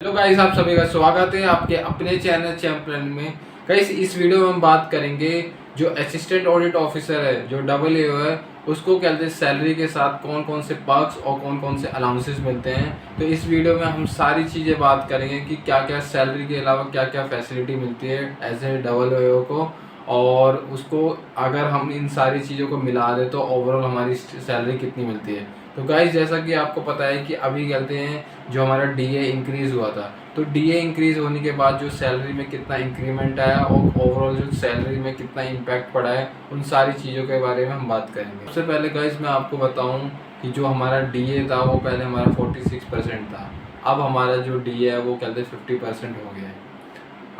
Hello guys, आप सभी का स्वागत है आपके अपने चैनल चैंपियन में। गाइस, इस वीडियो में हम बात करेंगे जो असिस्टेंट ऑडिट ऑफिसर है, जो डबल ए है, उसको कहते हैं सैलरी के साथ कौन कौन से पर्क्स और कौन कौन से अलाउंसेस मिलते हैं। तो इस वीडियो में हम सारी चीज़ें बात करेंगे कि क्या क्या सैलरी के अलावा क्या क्या फैसिलिटी मिलती है एज ए डबल ए को, और उसको अगर हम इन सारी चीज़ों को मिला दें तो ओवरऑल हमारी सैलरी कितनी मिलती है। तो गाइस, जैसा कि आपको पता है कि अभी कहते हैं जो हमारा डीए इंक्रीज़ हुआ था, तो डीए इंक्रीज़ होने के बाद जो सैलरी में कितना इंक्रीमेंट आया और ओवरऑल जो सैलरी में कितना इम्पैक्ट पड़ा है, उन सारी चीज़ों के बारे में हम बात करेंगे। सबसे पहले गाइस मैं आपको बताऊं कि जो हमारा डीए था वो पहले हमारा 46% था, अब हमारा जो डीए है वो कहते हैं 50% हो गया है।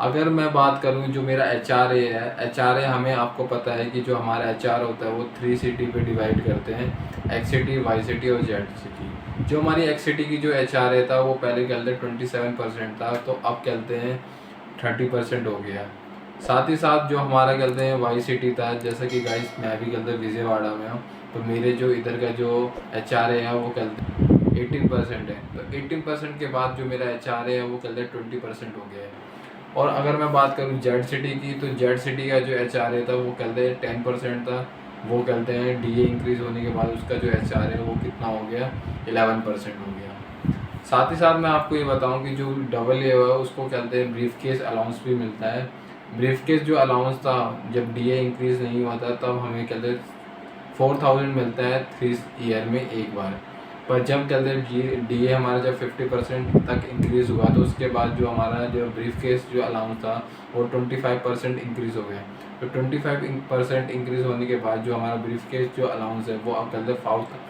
अगर मैं बात करूं जो मेरा एचआरए है, एचआरए हमें आपको पता है कि जो हमारा एचआर होता है वो 3 सिटी पे डिवाइड करते हैं, एक्स सिटी, वाई सिटी और जेड सिटी। जो हमारी एक्स सिटी की जो एचआरए था वो पहले कहते 27% था, तो अब कहते हैं 30% हो गया। साथ ही साथ जो हमारा कहते हैं वाई सिटी था, जैसा कि गाइस मैं भी कहते विजयवाड़ा में हूँ, तो मेरे जो इधर का जो एचआरए है वो कहते 18% है। तो 18% के बाद जो मेरा एचआरए है वो कहते 20% हो गया है। और अगर मैं बात करूँ जेड सिटी की, तो जेड सिटी का जो एचआरए था वो कहते हैं 10% था, वो कहते हैं डीए इंक्रीज़ होने के बाद उसका जो एचआरए है वो कितना हो गया, 11% हो गया। साथ ही साथ मैं आपको ये बताऊं कि जो डबल ए है उसको कहते हैं ब्रीफ केस अलाउंस भी मिलता है। ब्रीफ केस जो अलाउंस था जब डीए इंक्रीज़ नहीं हुआ था तब हमें कहते 4000 मिलता है 3 ईयर में एक बार। पर जब कहते डीए हमारा जब 50% तक इंक्रीज़ हुआ तो उसके बाद जो हमारा जो ब्रीफ केस जो अलाउंस था वो 25% इंक्रीज़ हो गया। तो 25% इंक्रीज़ होने के बाद जो हमारा ब्रीफ केस जो अलाउंस है वो अब कहते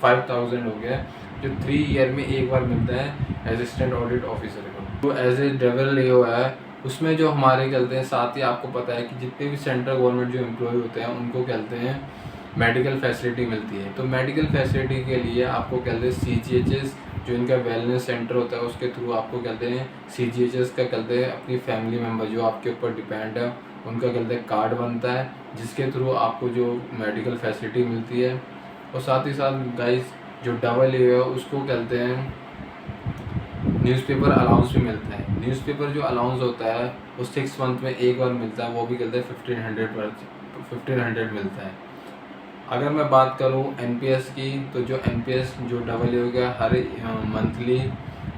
5000 हो गया, जो 3 ईयर में एक बार मिलता है असिस्टेंट ऑडिट ऑफिसर को। तो एज ए डबल ए है उसमें जो हमारे कहते हैं, साथ ही आपको पता है कि जितने भी सेंट्रल गवर्नमेंट जो एम्प्लॉय होते हैं उनको कहते हैं मेडिकल फैसिलिटी मिलती है। तो मेडिकल फैसिलिटी के लिए आपको कहते हैं CGHS, जो इनका वेलनेस सेंटर होता है उसके थ्रू आपको कहते हैं CGHS का कहते हैं अपनी फैमिली मेम्बर जो आपके ऊपर डिपेंड है उनका कहते हैं कार्ड बनता है, जिसके थ्रू आपको जो मेडिकल फैसिलिटी मिलती है। और साथ ही साथ गाइस जो डबल ए है उसको कहते हैं न्यूज़पेपर अलाउंस भी मिलता है। न्यूज़पेपर जो अलाउंस होता है वो 6 मंथ में एक बार मिलता है, वो भी कहते हैं 1500 मिलता है। अगर मैं बात करूं एनपीएस की, तो जो एनपीएस जो डबल हो गया हर मंथली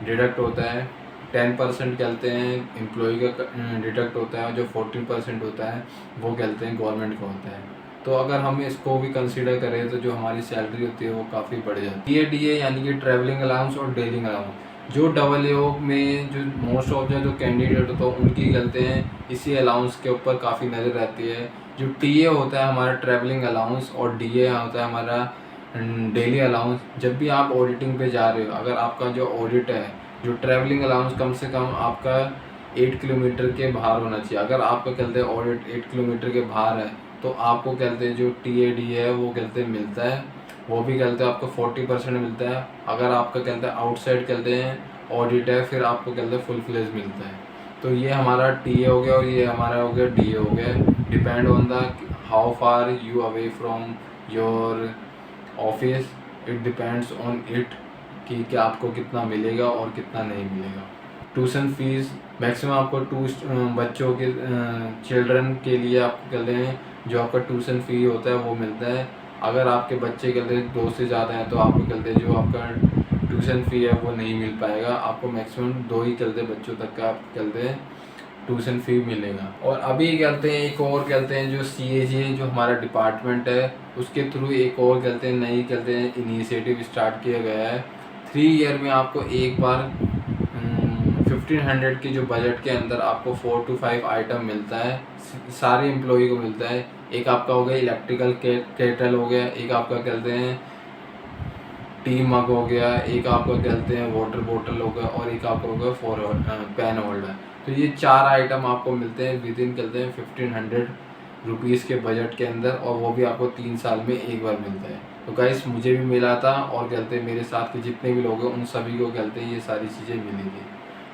डिडक्ट होता है। 10% कहते हैं एम्प्लॉय का डिडक्ट होता है, जो 14% होता है वो कहते हैं गवर्नमेंट का होता है। तो अगर हम इसको भी कंसीडर करें तो जो हमारी सैलरी होती है वो काफ़ी बढ़ जाती है। डीए यानी कि ट्रैवलिंग अलाउंस और डेलिंग अलाउंस, जो डबल ए में जो मोस्ट ऑफ जो कैंडिडेट होता है उनकी कहते हैं इसी अलाउंस के ऊपर काफ़ी नज़र रहती है। जो टीए होता है हमारा ट्रैवलिंग अलाउंस और डीए होता है हमारा डेली अलाउंस। जब भी आप ऑडिटिंग पे जा रहे हो, अगर आपका जो ऑडिट है, जो ट्रैवलिंग अलाउंस कम से कम आपका 8 किलोमीटर के बाहर होना चाहिए। अगर आपका कहते हैं ऑडिट 8 किलोमीटर के बाहर है तो आपको कहते हैं जो TAD है वो कहते हैं मिलता है, वो भी कहते हैं आपको 40% मिलता है। अगर आपका कहते हैं आउटसाइड कहते हैं ऑडिट है फिर आपको कहते हैं फुल फ्लेज मिलता है। तो ये हमारा टीए हो गया और ये हमारा हो गया डीए हो गया। Depend on the how far you away from your office, it depends on it कि क्या आपको कितना मिलेगा और कितना नहीं मिलेगा। ट्यूशन फीस मैक्सिमम आपको बच्चों के चिल्ड्रन के लिए आपको कहते हैं जो आपका ट्यूशन फ़ी होता है वो मिलता है। अगर आपके बच्चे कहते हैं 2 से ज़्यादा हैं तो आपको कहते हैं जो आपका ट्यूशन फ़ी है वो नहीं मिल पाएगा, आपको मैक्सिमम 2 ही कहते बच्चों तक का आप कहते हैं ट्यूशन फ़ी मिलेगा। और अभी कहते हैं एक और कहते हैं जो CAG जो हमारा डिपार्टमेंट है उसके थ्रू एक और कहते हैं नई कहते हैं इनिशिएटिव स्टार्ट किया गया है। 3 ईयर में आपको एक बार 1500 की जो बजट के अंदर आपको 4 to 5 आइटम मिलता है, सारे एम्प्लॉई को मिलता है। एक आपका हो गया इलेक्ट्रिकल केटल हो गया, एक आपका कहते हैं टी मग हो गया, एक आपका कहते हैं वाटर बोतल हो गया और एक आपका हो गया पेन होल्डर। तो ये 4 आइटम आपको मिलते हैं विद इन कहते हैं 1500 रुपीज़ के बजट के अंदर, और वो भी आपको 3 साल में एक बार मिलता है। तो गाइस मुझे भी मिला था और कहते हैं मेरे साथ के जितने भी लोग हैं उन सभी को कहते हैं ये सारी चीज़ें मिली थी।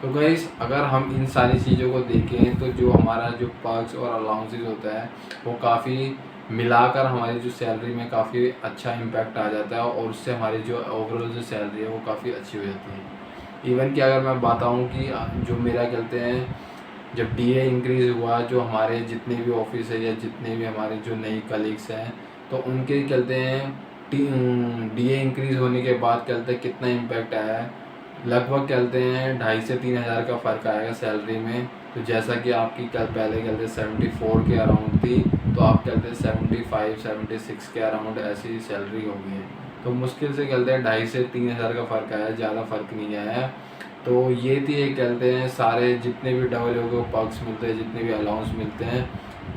तो गाइस अगर हम इन सारी चीज़ों को देखें तो जो हमारा जो पर्क्स और अलाउंसेस होता है वो काफ़ी मिलाकर हमारी जो सैलरी में काफ़ी अच्छा इम्पैक्ट आ जाता है और उससे हमारी जो ओवरऑल जो सैलरी है वो काफ़ी अच्छी हो जाती है। इवन कि अगर मैं बताऊं कि जो मेरा कहते हैं जब डीए इंक्रीज़ हुआ, जो हमारे जितने भी ऑफिस है या जितने भी हमारे जो नई कलीग्स हैं, तो उनके कहते हैं डीए इंक्रीज़ होने के बाद कहते हैं कितना इम्पैक्ट आया है। लगभग कहते हैं 2,500 से 3,000 का फ़र्क आएगा सैलरी में। तो जैसा कि आपकी कल पहले कहते 74 के अराउंड थी, तो आप कहते 75-76 के अराउंड ऐसी सैलरी हो गई है। तो मुश्किल से कहते हैं 2,500 से 3,000 का फ़र्क आया, ज़्यादा फ़र्क नहीं आया है। तो ये थी एक कहते हैं सारे जितने भी डबल को पर्क्स मिलते हैं, जितने भी अलाउंस मिलते हैं,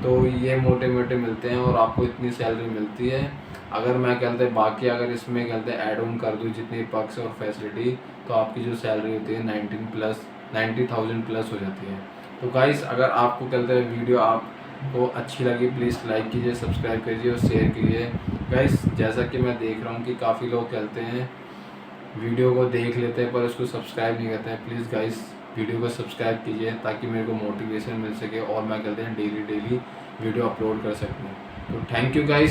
तो ये मोटे मोटे मिलते हैं और आपको इतनी सैलरी मिलती है। अगर मैं कहते हैं बाकी अगर इसमें कहते हैं ऐड ऑन कर दूँ जितनी पर्क्स और फैसिलिटी, तो आपकी जो सैलरी होती है 90,000 प्लस हो जाती है। तो गाइस, अगर आपको कहते हैं वीडियो आपको अच्छी लगी, प्लीज़ लाइक कीजिए, सब्सक्राइब कीजिए और शेयर कीजिए। गाइस, जैसा कि मैं देख रहा हूँ कि काफ़ी लोग कहते हैं वीडियो को देख लेते हैं पर उसको सब्सक्राइब नहीं करते हैं। प्लीज़ गाइस, वीडियो को सब्सक्राइब कीजिए ताकि मेरे को मोटिवेशन मिल सके और मैं कहते हैं डेली वीडियो अपलोड कर सकूँ। तो थैंक यू गाइस।